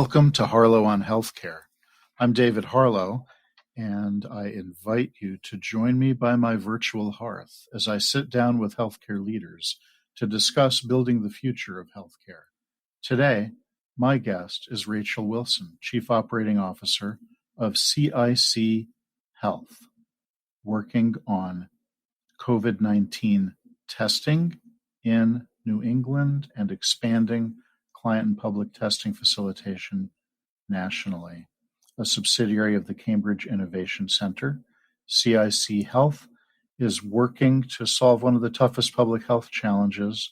Welcome to Harlow on Healthcare. I'm David Harlow, and I invite you to join me by my virtual hearth as I sit down with healthcare leaders to discuss building the future of healthcare. Today, my guest is Rachel Wilson, Chief Operating Officer of CIC Health, working on COVID-19 testing in New England and expanding client and public testing facilitation nationally. A subsidiary of the Cambridge Innovation Center, CIC Health is working to solve one of the toughest public health challenges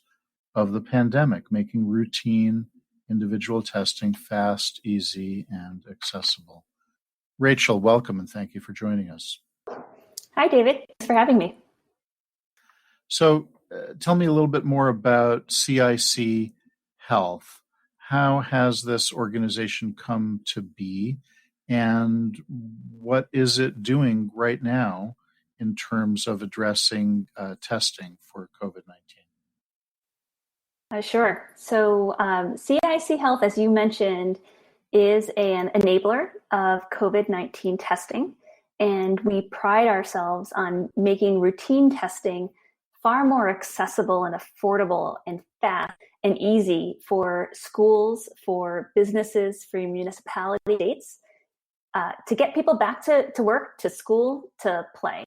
of the pandemic, making routine individual testing fast, easy, and accessible. Rachel, welcome and thank you for joining us. Hi, David. Thanks for having me. So tell me a little bit more about CIC Health. How has this organization come to be, and what is it doing right now in terms of addressing testing for COVID-19? Sure. So CIC Health, as you mentioned, is an enabler of COVID-19 testing, and we pride ourselves on making routine testing far more accessible and affordable and fast and easy for schools, for businesses, for municipality states, to get people back to work, to school, to play.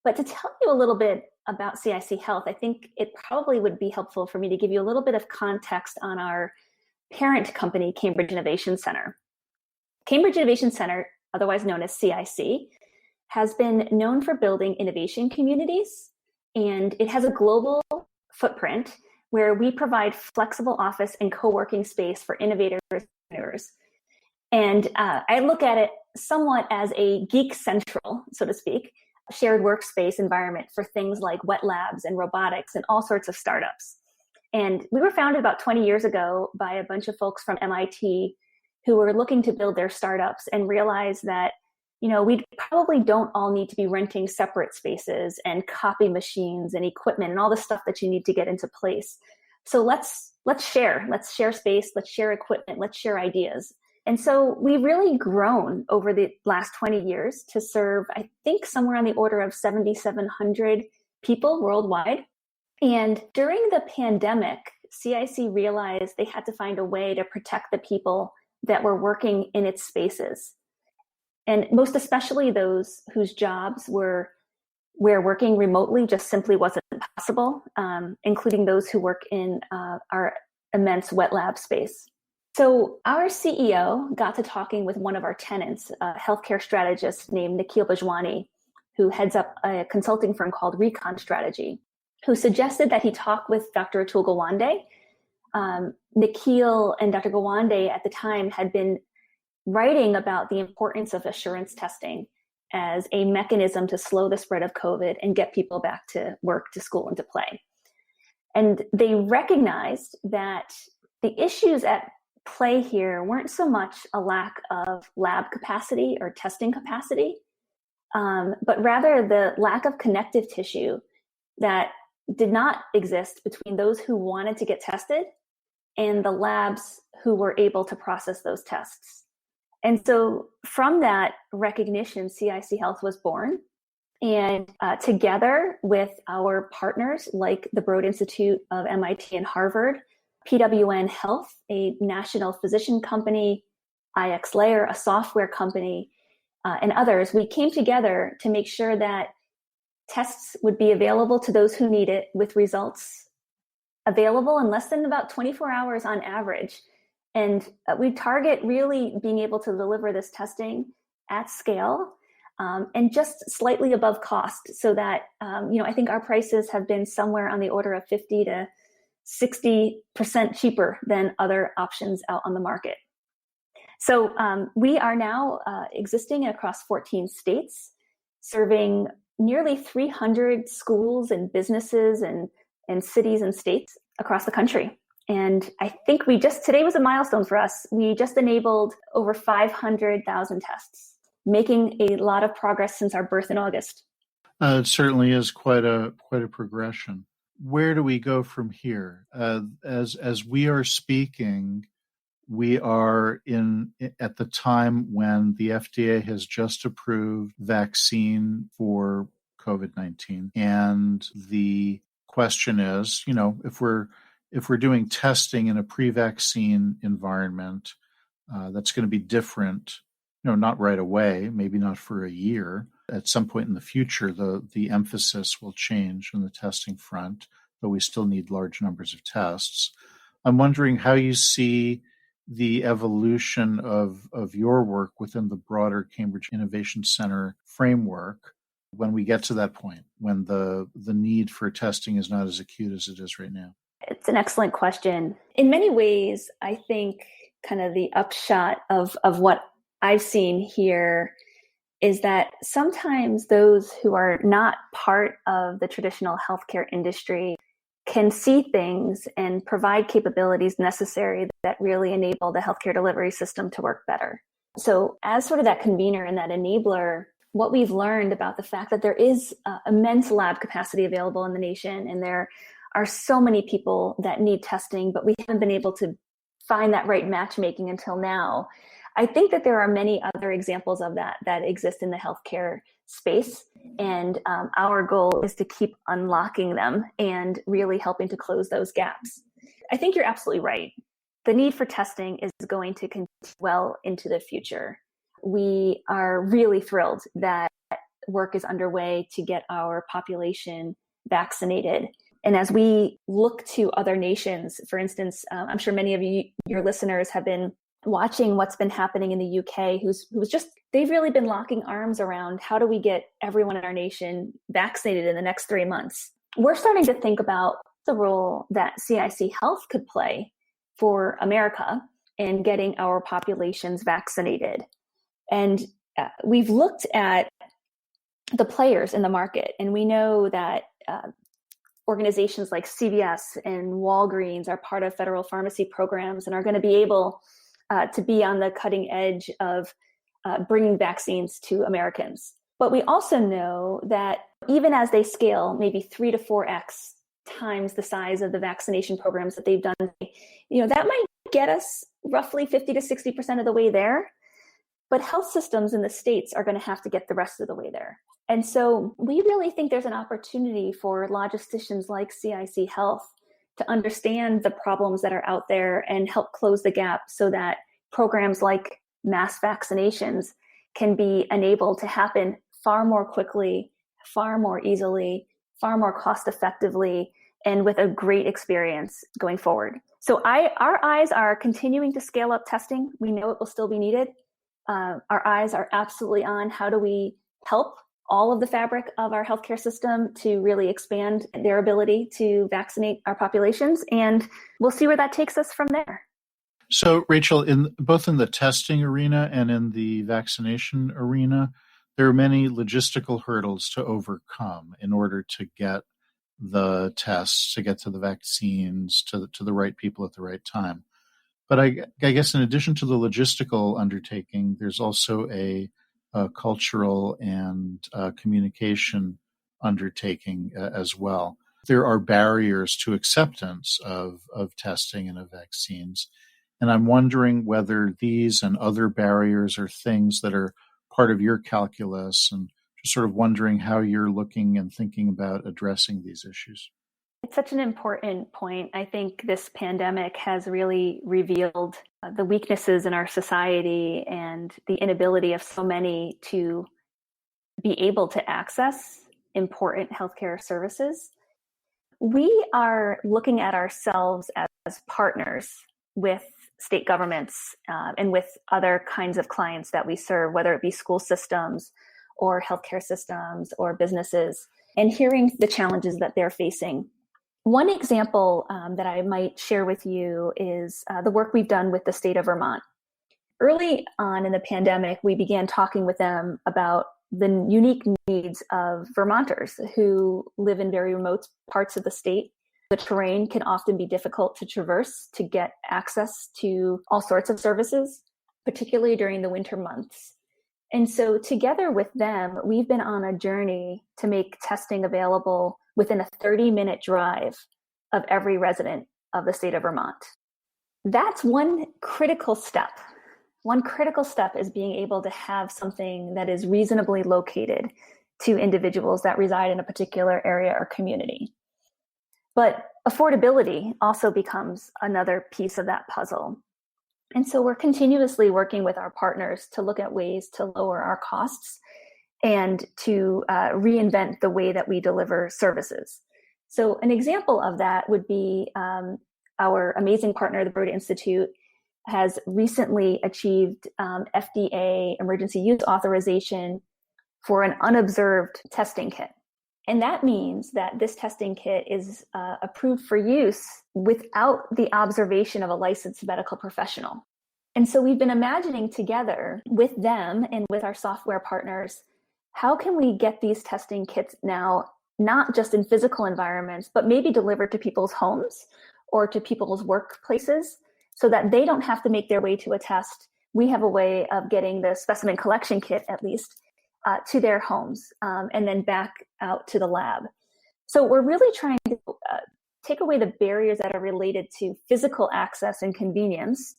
But to tell you a little bit about CIC Health, I think it probably would be helpful for me to give you a little bit of context on our parent company, Cambridge Innovation Center. Cambridge Innovation Center, otherwise known as CIC, has been known for building innovation communities, and it has a global footprint where we provide flexible office and co-working space for innovators and entrepreneurs. And I look at it somewhat as a geek central, so to speak, shared workspace environment for things like wet labs and robotics and all sorts of startups. And we were founded about 20 years ago by a bunch of folks from MIT who were looking to build their startups and realized that, we probably don't all need to be renting separate spaces and copy machines and equipment and all the stuff that you need to get into place. So let's share space, let's share equipment, let's share ideas. And so we've really grown over the last 20 years to serve, I think, somewhere on the order of 7,700 people worldwide. And during the pandemic, CIC realized they had to find a way to protect the people that were working in its spaces. And most especially those whose jobs were where working remotely just simply wasn't possible, including those who work in our immense wet lab space. So our CEO got to talking with one of our tenants, a healthcare strategist named Nikhil Bhajwani, who heads up a consulting firm called Recon Strategy, who suggested that he talk with Dr. Atul Gawande. Nikhil and Dr. Gawande at the time had been writing about the importance of assurance testing as a mechanism to slow the spread of COVID and get people back to work, to school, and to play. And they recognized that the issues at play here weren't so much a lack of lab capacity or testing capacity, but rather the lack of connective tissue that did not exist between those who wanted to get tested and the labs who were able to process those tests. And so from that recognition, CIC Health was born. And together with our partners like the Broad Institute of MIT and Harvard, PWN Health, a national physician company, IXLayer, a software company, and others, we came together to make sure that tests would be available to those who need it, with results available in less than about 24 hours on average. And we target really being able to deliver this testing at scale and just slightly above cost, so that, I think our prices have been somewhere on the order of 50 to 60% cheaper than other options out on the market. So we are now existing across 14 states, serving nearly 300 schools and businesses and cities and states across the country. And I think today was a milestone for us. We just enabled over 500,000 tests, making a lot of progress since our birth in August. It certainly is quite a progression. Where do we go from here? As we are speaking, we are at the time when the FDA has just approved vaccine for COVID-19. And the question is, if we're doing testing in a pre-vaccine environment, that's going to be different, not right away, maybe not for a year. At some point in the future, the emphasis will change on the testing front, but we still need large numbers of tests. I'm wondering how you see the evolution of your work within the broader Cambridge Innovation Center framework when we get to that point, when the need for testing is not as acute as it is right now. It's an excellent question. In many ways, I think kind of the upshot of what I've seen here is that sometimes those who are not part of the traditional healthcare industry can see things and provide capabilities necessary that really enable the healthcare delivery system to work better. So as sort of that convener and that enabler, what we've learned about the fact that there is immense lab capacity available in the nation, and there are so many people that need testing, but we haven't been able to find that right matchmaking until now. I think that there are many other examples of that exist in the healthcare space. And our goal is to keep unlocking them and really helping to close those gaps. I think you're absolutely right. The need for testing is going to continue well into the future. We are really thrilled that work is underway to get our population vaccinated. And as we look to other nations, for instance, I'm sure many of your listeners have been watching what's been happening in the UK, they've really been locking arms around how do we get everyone in our nation vaccinated in the next 3 months. We're starting to think about the role that CIC Health could play for America in getting our populations vaccinated. And we've looked at the players in the market, and we know that organizations like CVS and Walgreens are part of federal pharmacy programs and are going to be able to be on the cutting edge of bringing vaccines to Americans. But we also know that even as they scale, maybe 3 to 4x times the size of the vaccination programs that they've done, that might get us roughly 50 to 60% of the way there. But health systems in the states are going to have to get the rest of the way there. And so we really think there's an opportunity for logisticians like CIC Health to understand the problems that are out there and help close the gap so that programs like mass vaccinations can be enabled to happen far more quickly, far more easily, far more cost effectively, and with a great experience going forward. So our eyes are continuing to scale up testing. We know it will still be needed. Our eyes are absolutely on how do we help all of the fabric of our healthcare system to really expand their ability to vaccinate our populations. And we'll see where that takes us from there. So, Rachel, both in the testing arena and in the vaccination arena, there are many logistical hurdles to overcome in order to get the tests, to get to the vaccines, to the right people at the right time. But I guess in addition to the logistical undertaking, there's also a cultural and communication undertaking as well. There are barriers to acceptance of testing and of vaccines. And I'm wondering whether these and other barriers are things that are part of your calculus, and just sort of wondering how you're looking and thinking about addressing these issues. It's such an important point. I think this pandemic has really revealed the weaknesses in our society and the inability of so many to be able to access important healthcare services. We are looking at ourselves as partners with state governments and with other kinds of clients that we serve, whether it be school systems or healthcare systems or businesses, and hearing the challenges that they're facing. One example that I might share with you is the work we've done with the state of Vermont. Early on in the pandemic, we began talking with them about the unique needs of Vermonters who live in very remote parts of the state. The terrain can often be difficult to traverse to get access to all sorts of services, particularly during the winter months. And so together with them, we've been on a journey to make testing available within a 30-minute drive of every resident of the state of Vermont. That's one critical step. One critical step is being able to have something that is reasonably located to individuals that reside in a particular area or community. But affordability also becomes another piece of that puzzle. And so we're continuously working with our partners to look at ways to lower our costs and to reinvent the way that we deliver services. So an example of that would be our amazing partner, the Broad Institute, has recently achieved FDA emergency use authorization for an unobserved testing kit. And that means that this testing kit is approved for use without the observation of a licensed medical professional. And so we've been imagining together with them and with our software partners, how can we get these testing kits now, not just in physical environments, but maybe delivered to people's homes or to people's workplaces so that they don't have to make their way to a test. We have a way of getting the specimen collection kit, at least, to their homes and then back out to the lab. So we're really trying to take away the barriers that are related to physical access and convenience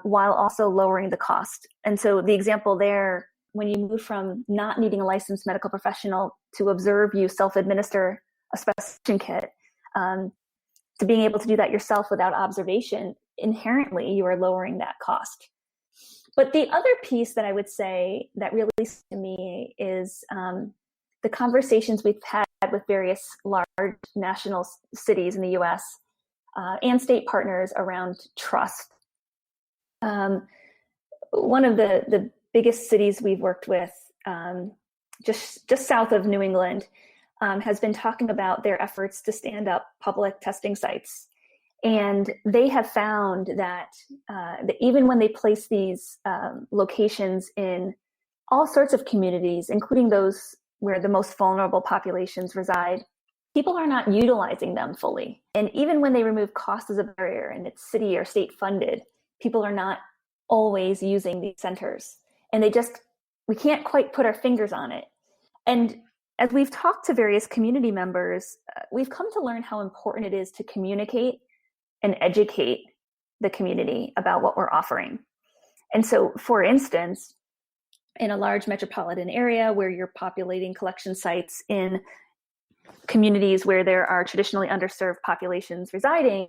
while also lowering the cost. And so the example there, when you move from not needing a licensed medical professional to observe you self-administer a specimen kit to being able to do that yourself without observation, inherently you are lowering that cost. But the other piece that I would say that really speaks to me is the conversations we've had with various large national cities in the US and state partners around trust. One of the biggest cities we've worked with, just south of New England, has been talking about their efforts to stand up public testing sites. And they have found that even when they place these locations in all sorts of communities, including those where the most vulnerable populations reside, people are not utilizing them fully. And even when they remove cost as a barrier and it's city or state funded, people are not always using these centers. And we can't quite put our fingers on it. And as we've talked to various community members, we've come to learn how important it is to communicate and educate the community about what we're offering. And so, for instance, in a large metropolitan area where you're populating collection sites in communities where there are traditionally underserved populations residing,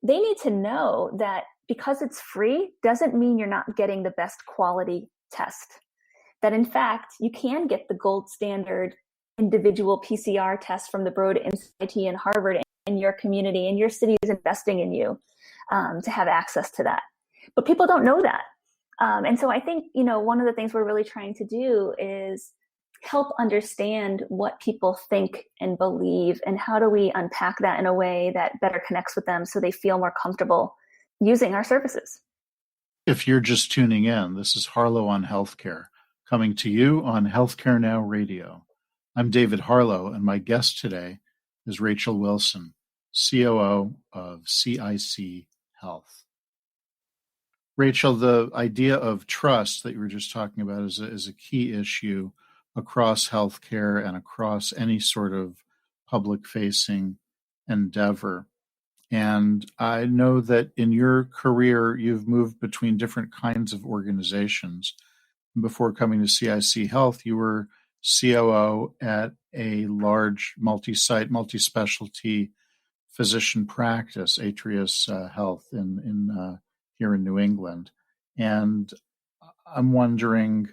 they need to know that because it's free doesn't mean you're not getting the best quality test. That in fact, you can get the gold standard individual PCR test from the Broad Institute and Harvard in your community, and your city is investing in you to have access to that. But people don't know that. And so I think, one of the things we're really trying to do is help understand what people think and believe, and how do we unpack that in a way that better connects with them so they feel more comfortable using our services. If you're just tuning in, this is Harlow on Healthcare, coming to you on Healthcare Now Radio. I'm David Harlow, and my guest today is Rachel Wilson, COO of CIC Health. Rachel, the idea of trust that you were just talking about is a key issue across healthcare and across any sort of public-facing endeavor. And I know that in your career, you've moved between different kinds of organizations. Before coming to CIC Health, you were COO at a large multi-site, multi-specialty physician practice, Atrius Health in here in New England. And I'm wondering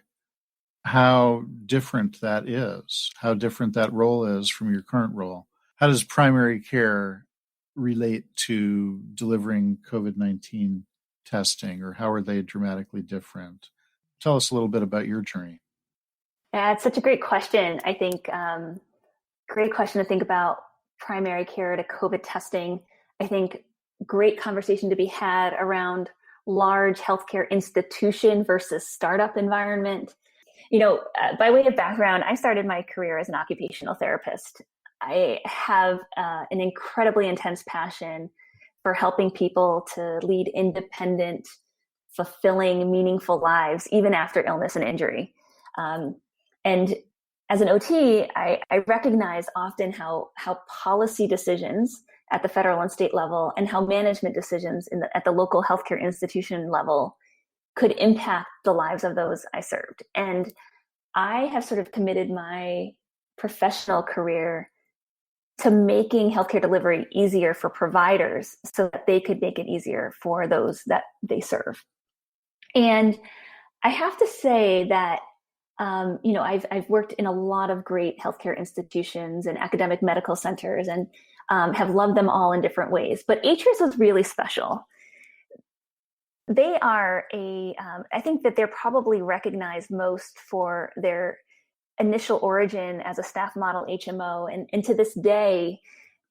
how different that is, how different that role is from your current role. How does primary care relate to delivering COVID-19 testing, or how are they dramatically different? Tell us a little bit about your journey. Yeah, it's such a great question. I think great question to think about primary care to COVID testing. I think great conversation to be had around large healthcare institution versus startup environment. By way of background, I started my career as an occupational therapist. I have an incredibly intense passion for helping people to lead independent, fulfilling, meaningful lives, even after illness and injury. And as an OT, I recognize often how policy decisions at the federal and state level, and how management decisions at the local healthcare institution level could impact the lives of those I served. And I have sort of committed my professional career to making healthcare delivery easier for providers so that they could make it easier for those that they serve. And I have to say that, I've worked in a lot of great healthcare institutions and academic medical centers, and have loved them all in different ways. But Atrius was really special. They are I think that they're probably recognized most for their initial origin as a staff model HMO. And to this day,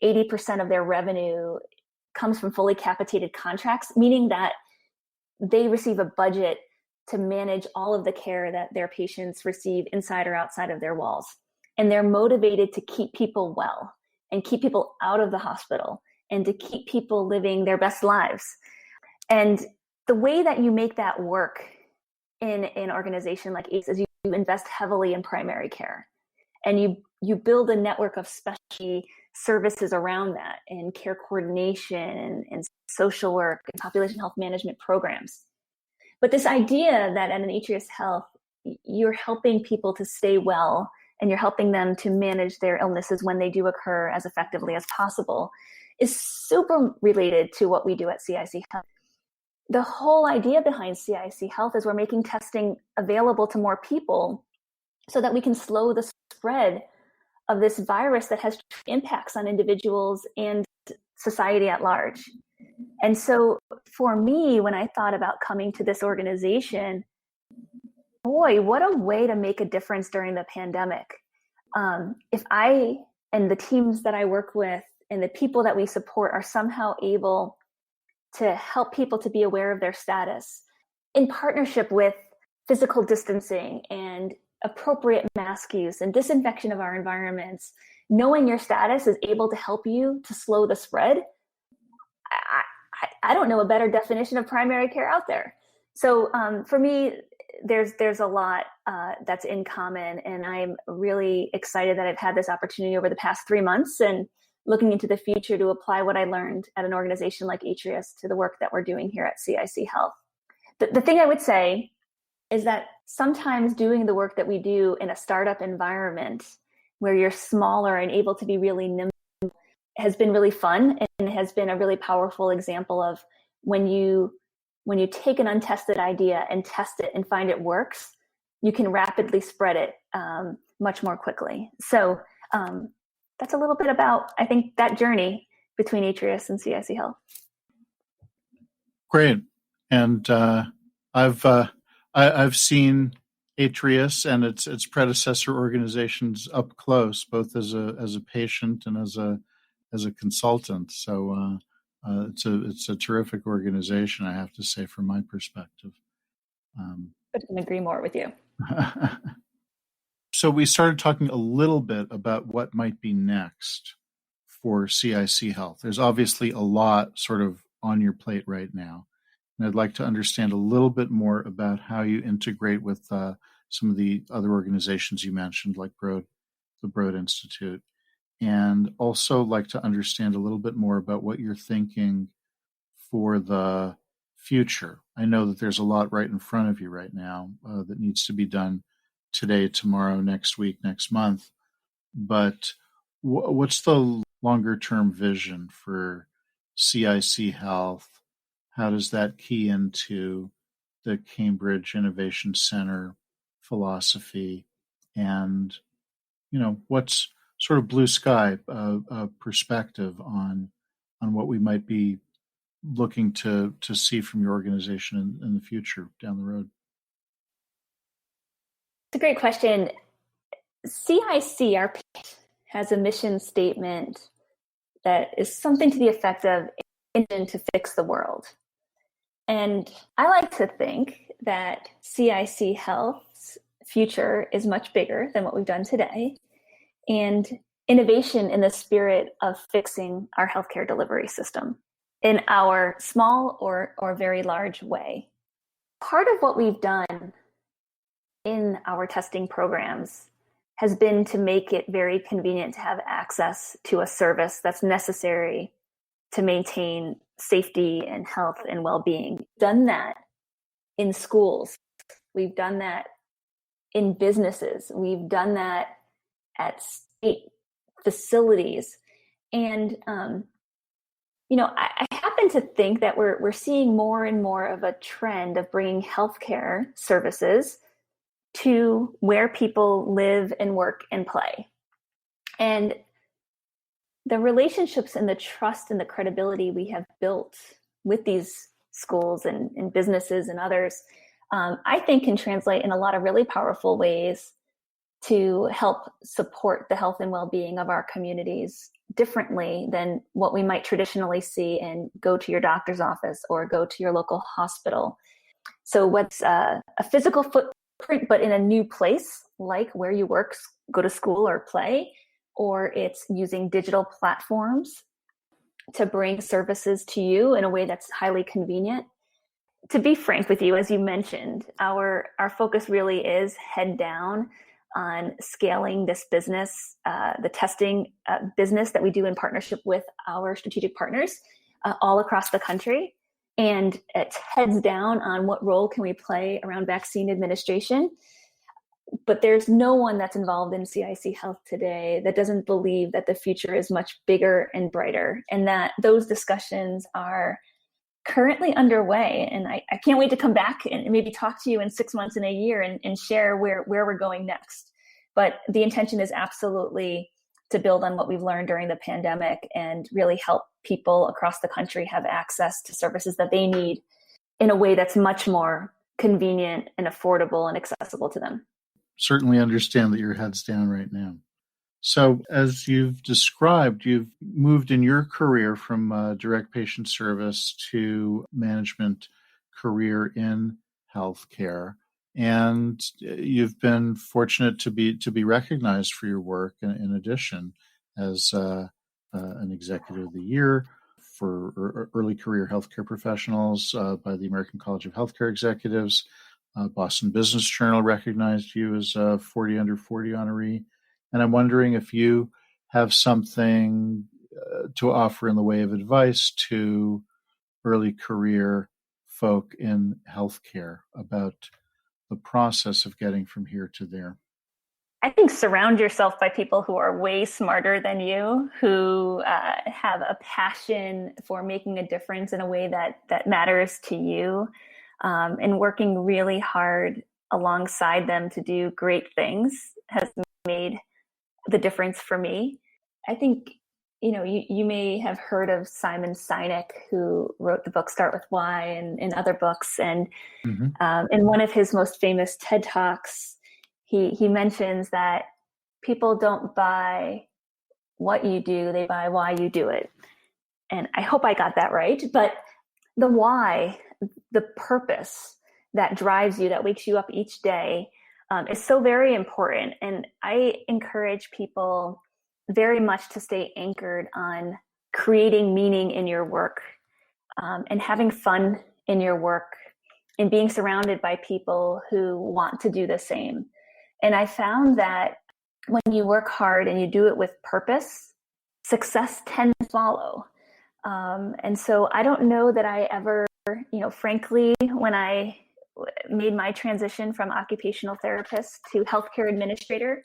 80% of their revenue comes from fully capitated contracts, meaning that they receive a budget to manage all of the care that their patients receive inside or outside of their walls. And they're motivated to keep people well and keep people out of the hospital and to keep people living their best lives. And the way that you make that work in an organization like ACE is you invest heavily in primary care, and you build a network of specialty services around that, and care coordination and social work and population health management programs. But this idea that at an Atrius Health, you're helping people to stay well and you're helping them to manage their illnesses when they do occur as effectively as possible is super related to what we do at CIC Health. The whole idea behind CIC Health is we're making testing available to more people so that we can slow the spread of this virus that has impacts on individuals and society at large. And so for me, when I thought about coming to this organization, boy, what a way to make a difference during the pandemic. If I and the teams that I work with and the people that we support are somehow able to help people to be aware of their status in partnership with physical distancing and appropriate mask use and disinfection of our environments, knowing your status is able to help you to slow the spread. I don't know a better definition of primary care out there. So for me, there's a lot that's in common, and I'm really excited that I've had this opportunity over the past 3 months and looking into the future to apply what I learned at an organization like Atrius to the work that we're doing here at CIC Health. The thing I would say is that sometimes doing the work that we do in a startup environment where you're smaller and able to be really nimble has been really fun, and has been a really powerful example of when you take an untested idea and test it and find it works, you can rapidly spread it much more quickly. So that's a little bit about, I think, that journey between Atrius and CIC Health. Great. And I've seen Atrius and its predecessor organizations up close, both as a patient and as a consultant. So it's a terrific organization, I have to say, from my perspective. I couldn't agree more with you. So we started talking a little bit about what might be next for CIC Health. There's obviously a lot sort of on your plate right now. And I'd like to understand a little bit more about how you integrate with some of the other organizations you mentioned, like the Broad Institute. And also like to understand a little bit more about what you're thinking for the future. I know that there's a lot right in front of you right now that needs to be done today, tomorrow, next week, next month. But what's the longer term vision for CIC Health? How does that key into the Cambridge Innovation Center philosophy? And, what's sort of blue sky perspective on what we might be looking to see from your organization in the future down the road? It's a great question. CIC, our has a mission statement that is something to the effect of "Engine to fix the world." And I like to think that CIC Health's future is much bigger than what we've done today, and innovation in the spirit of fixing our healthcare delivery system in our small or very large way. Part of what we've done in our testing programs has been to make it very convenient to have access to a service that's necessary to maintain safety and health and well-being. Done that in schools. We've done that in businesses. We've done that at state facilities. And, I happen to think that we're seeing more and more of a trend of bringing healthcare services to where people live and work and play. And the relationships and the trust and the credibility we have built with these schools and businesses and others, I think can translate in a lot of really powerful ways to help support the health and well-being of our communities differently than what we might traditionally see and go to your doctor's office or go to your local hospital. So what's a physical footprint, but in a new place, like where you work, go to school or play, or it's using digital platforms to bring services to you in a way that's highly convenient. To be frank with you, as you mentioned, our focus really is head down on scaling this business, the testing business that we do in partnership with our strategic partners all across the country. And it's heads down on what role can we play around vaccine administration. But there's no one that's involved in CIC Health today that doesn't believe that the future is much bigger and brighter, and that those discussions are currently underway. And I can't wait to come back and maybe talk to you in 6 months and a year and share where we're going next. But the intention is absolutely to build on what we've learned during the pandemic and really help people across the country have access to services that they need in a way that's much more convenient and affordable and accessible to them. Certainly understand that your head's down right now. So as you've described, you've moved in your career from direct patient service to management career in healthcare. And you've been fortunate to be recognized for your work in addition as an Executive of the Year for early career healthcare professionals by the American College of Healthcare Executives. Boston Business Journal recognized you as a 40 under 40 honoree. And I'm wondering if you have something to offer in the way of advice to early career folk in healthcare about the process of getting from here to there. I think surround yourself by people who are way smarter than you, who have a passion for making a difference in a way that matters to you, and working really hard alongside them to do great things has made the difference for me. I think, you may have heard of Simon Sinek, who wrote the book Start With Why and other books. And in one of his most famous TED Talks, he mentions that people don't buy what you do, they buy why you do it. And I hope I got that right. But the why, the purpose that drives you, that wakes you up each day, is so very important. And I encourage people very much to stay anchored on creating meaning in your work, and having fun in your work, and being surrounded by people who want to do the same. And I found that when you work hard and you do it with purpose, success tends to follow. And so I don't know that I ever, frankly, when I made my transition from occupational therapist to healthcare administrator,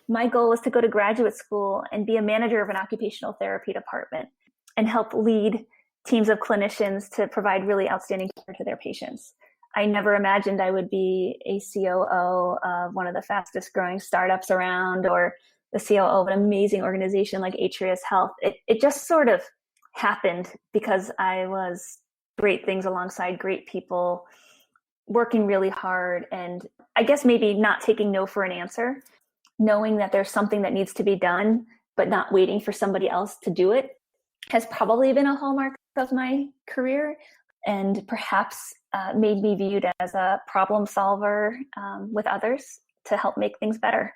my goal was to go to graduate school and be a manager of an occupational therapy department and help lead teams of clinicians to provide really outstanding care to their patients. I never imagined I would be a COO of one of the fastest growing startups around, or the COO of an amazing organization like Atrius Health. It just sort of happened because I was great things alongside great people, working really hard, and I guess maybe not taking no for an answer, knowing that there's something that needs to be done, but not waiting for somebody else to do it, has probably been a hallmark of my career, and perhaps made me viewed as a problem solver with others to help make things better.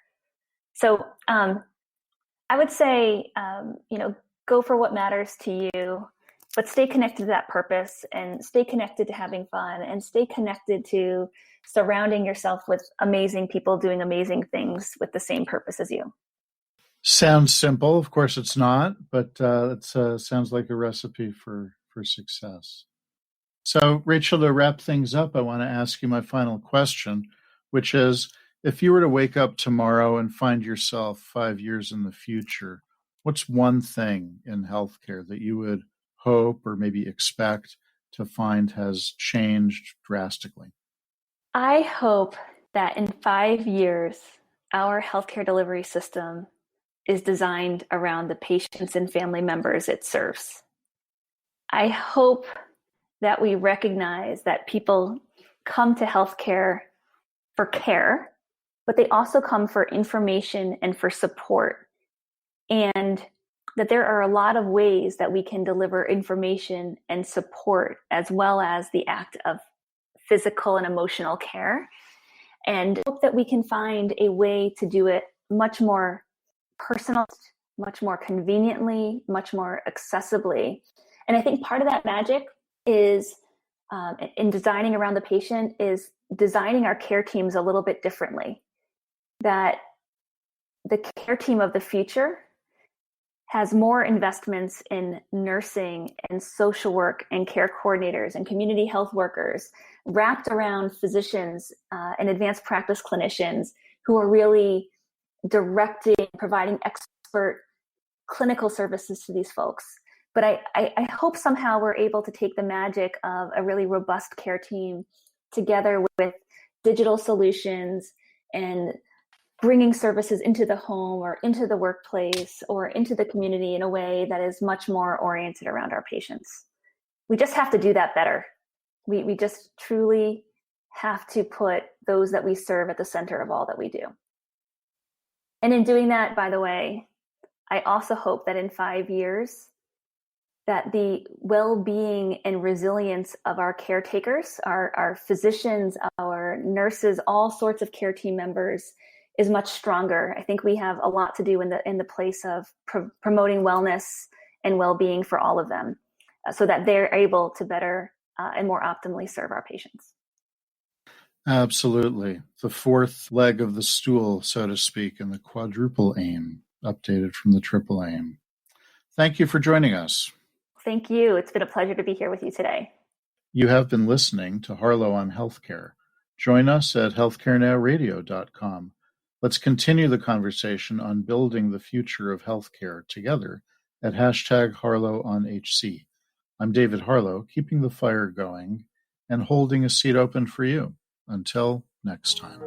So I would say, go for what matters to you, but stay connected to that purpose, and stay connected to having fun, and stay connected to surrounding yourself with amazing people doing amazing things with the same purpose as you. Sounds simple. Of course, it's not, but it sounds like a recipe for success. So, Rachel, to wrap things up, I want to ask you my final question, which is, if you were to wake up tomorrow and find yourself 5 years in the future, what's one thing in healthcare that you would hope or maybe expect to find has changed drastically? I hope that in 5 years, our healthcare delivery system is designed around the patients and family members it serves. I hope that we recognize that people come to healthcare for care, but they also come for information and for support. And that there are a lot of ways that we can deliver information and support, as well as the act of physical and emotional care. And hope that we can find a way to do it much more personal, much more conveniently, much more accessibly. And I think part of that magic is in designing around the patient is designing our care teams a little bit differently. That the care team of the future has more investments in nursing and social work and care coordinators and community health workers wrapped around physicians and advanced practice clinicians who are really directing, providing expert clinical services to these folks. But I hope somehow we're able to take the magic of a really robust care team together with digital solutions and bringing services into the home or into the workplace or into the community in a way that is much more oriented around our patients. We just have to do that better. We just truly have to put those that we serve at the center of all that we do. And in doing that, by the way, I also hope that in 5 years, that the well-being and resilience of our caretakers, our physicians, our nurses, all sorts of care team members is much stronger. I think we have a lot to do in the place of promoting wellness and well-being for all of them, so that they're able to better and more optimally serve our patients. Absolutely. The fourth leg of the stool, so to speak, and the quadruple aim, updated from the triple aim. Thank you for joining us. Thank you. It's been a pleasure to be here with you today. You have been listening to Harlow on Healthcare. Join us at healthcarenowradio.com. Let's continue the conversation on building the future of healthcare together at #HarlowOnHC. I'm David Harlow, keeping the fire going and holding a seat open for you. Until next time.